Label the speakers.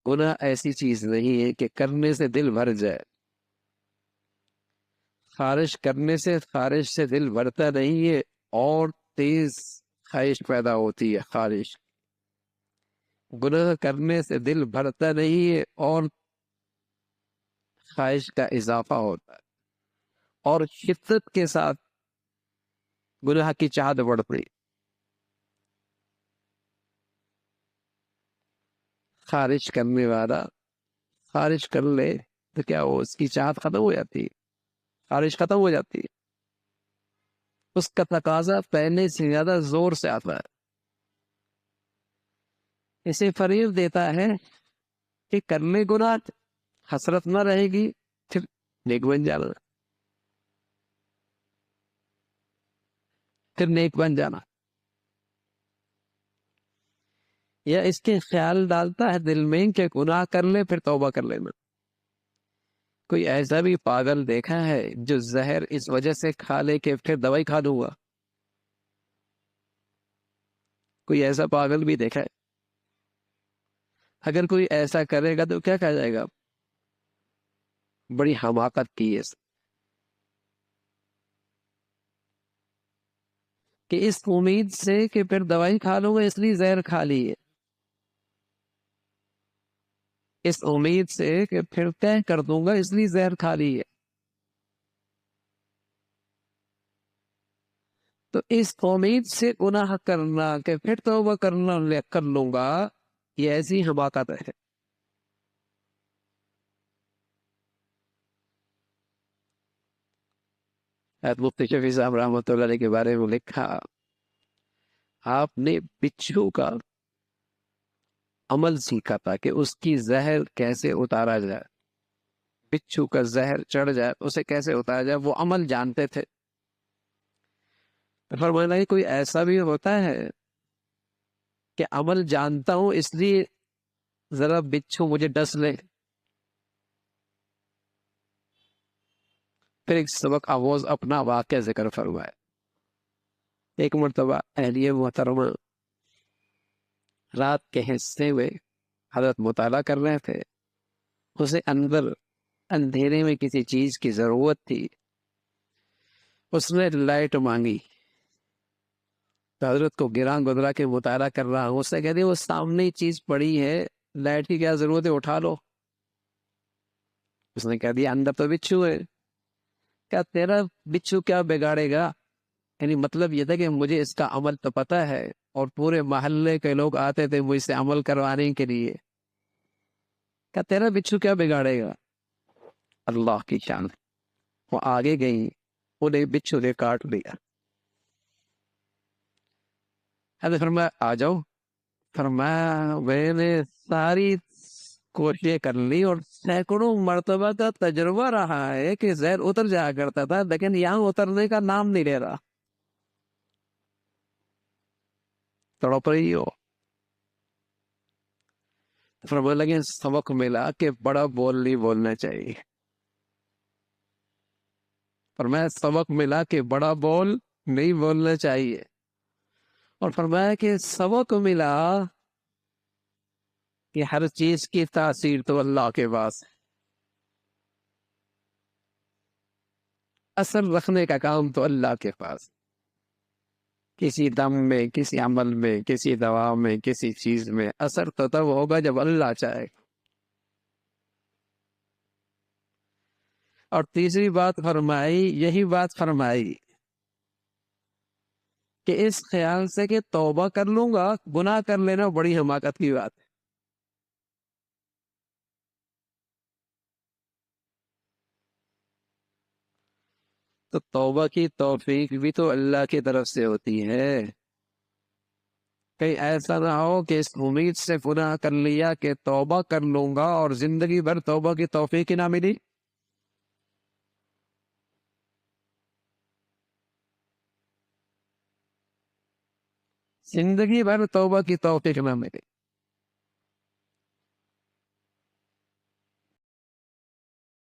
Speaker 1: گناہ ایسی چیز نہیں ہے کہ کرنے سے دل بھر جائے. خارش کرنے سے خارش سے دل بھرتا نہیں ہے، اور تیز خواہش پیدا ہوتی ہے. خارش گناہ کرنے سے دل بھرتا نہیں ہے، اور خواہش کا اضافہ ہوتا ہے، اور شدت کے ساتھ گناہ کی چاہت بڑھتی. خارش کرنے والا خارش کر لے تو کیا وہ اس کی چاہت ختم ہو جاتی ہے، خارش ختم ہو جاتی ہے، اس کا تقاضا پہلے سے زیادہ زور سے آتا ہے. اسے فریب دیتا ہے کہ کرنے گناہ حسرت نہ رہے گی، پھر نیک بن جانا، پھر نیک بن جانا. یا اس کے خیال ڈالتا ہے دل میں کہ گناہ کر لے پھر توبہ کر لینا. کوئی ایسا بھی پاگل دیکھا ہے جو زہر اس وجہ سے کھا لے کہ پھر دوائی کھا لوں گا؟ کوئی ایسا پاگل بھی دیکھا ہے؟ اگر کوئی ایسا کرے گا تو کیا کہا جائے گا؟ بڑی حماقت کی ہے کہ اس امید سے کہ پھر دوائی کھا لوں گا اس لیے زہر کھا لی ہے، اس امید سے کہ پھر طے کر دوں گا اس لیے زہر کھا لی ہے. تو اس امید سے گناہ کرنا کہ پھر توبہ کرنا کر لوں گا، یہ ایسی حماقت ہے. مفتی شفیع صاحب رحمۃ اللہ علیہ کے بارے میں لکھا، آپ نے بچھو کا عمل سیکھا تھا کہ اس کی زہر کیسے اتارا جائے، بچھو کا زہر چڑھ جائے اسے کیسے اتارا جائے، وہ عمل جانتے تھے. فرمایا کہ کوئی ایسا بھی ہوتا ہے کہ عمل جانتا ہوں اس لیے ذرا بچھو مجھے ڈس لے. پھر ایک سبق آموز اپنا واقعہ ذکر فرمایا. ایک مرتبہ اہلیہ محترمہ رات کے حصے میں حضرت مطالعہ کر رہے تھے، اسے اندر اندھیرے میں کسی چیز کی ضرورت تھی، اس نے لائٹ مانگی. تو حضرت کو گراں گدرا کے مطالعہ کر رہا ہوں، اس نے کہہ دیا وہ سامنے چیز پڑی ہے، لائٹ کی کیا ضرورت ہے، اٹھا لو. اس نے کہہ دیا اندر تو بچھو ہے. کیا تیرا بچھو کیا بگاڑے گا؟ یعنی مطلب یہ تھا کہ مجھے اس کا عمل تو پتا ہے، اور پورے محلے کے لوگ آتے تھے مجھ سے عمل کروانے کے لیے، کیا تیرا بچھو کیا بگاڑے گا؟ اللہ کی شان. وہ آگے گئی، انہیں بچھو نے کاٹ لیا. حضرت فرمایا آ جاؤ. فرمایا میں نے ساری کوششیں کر لی اور سینکڑوں مرتبہ کا تجربہ رہا ہے کہ زہر اتر جایا کرتا تھا، لیکن یہاں اترنے کا نام نہیں لے رہا. تڑپ رہی ہو. فرمانے لگے سبق ملا کہ بڑا بول نہیں بولنا چاہیے. فرمایا سبق ملا کہ بڑا بول نہیں بولنا چاہیے. اور فرمایا کہ سبق ملا کہ ہر چیز کی تاثیر تو اللہ کے پاس ہے، اثر رکھنے کا کام تو اللہ کے پاس. کسی دم میں، کسی عمل میں، کسی دوا میں، کسی چیز میں اثر تو تب ہوگا جب اللہ چاہے. اور تیسری بات فرمائی، یہی بات فرمائی کہ اس خیال سے کہ توبہ کر لوں گا، گناہ کر لینا بڑی حماقت کی بات ہے. تو توبہ کی توفیق بھی تو اللہ کی طرف سے ہوتی ہے. کہیں ایسا نہ ہو کہ اس امید سے گناہ کر لیا کہ توبہ کر لوں گا اور زندگی بھر توبہ کی توفیق ہی نہ ملی. زندگی بھر توبہ کی توفیق نہ ملی.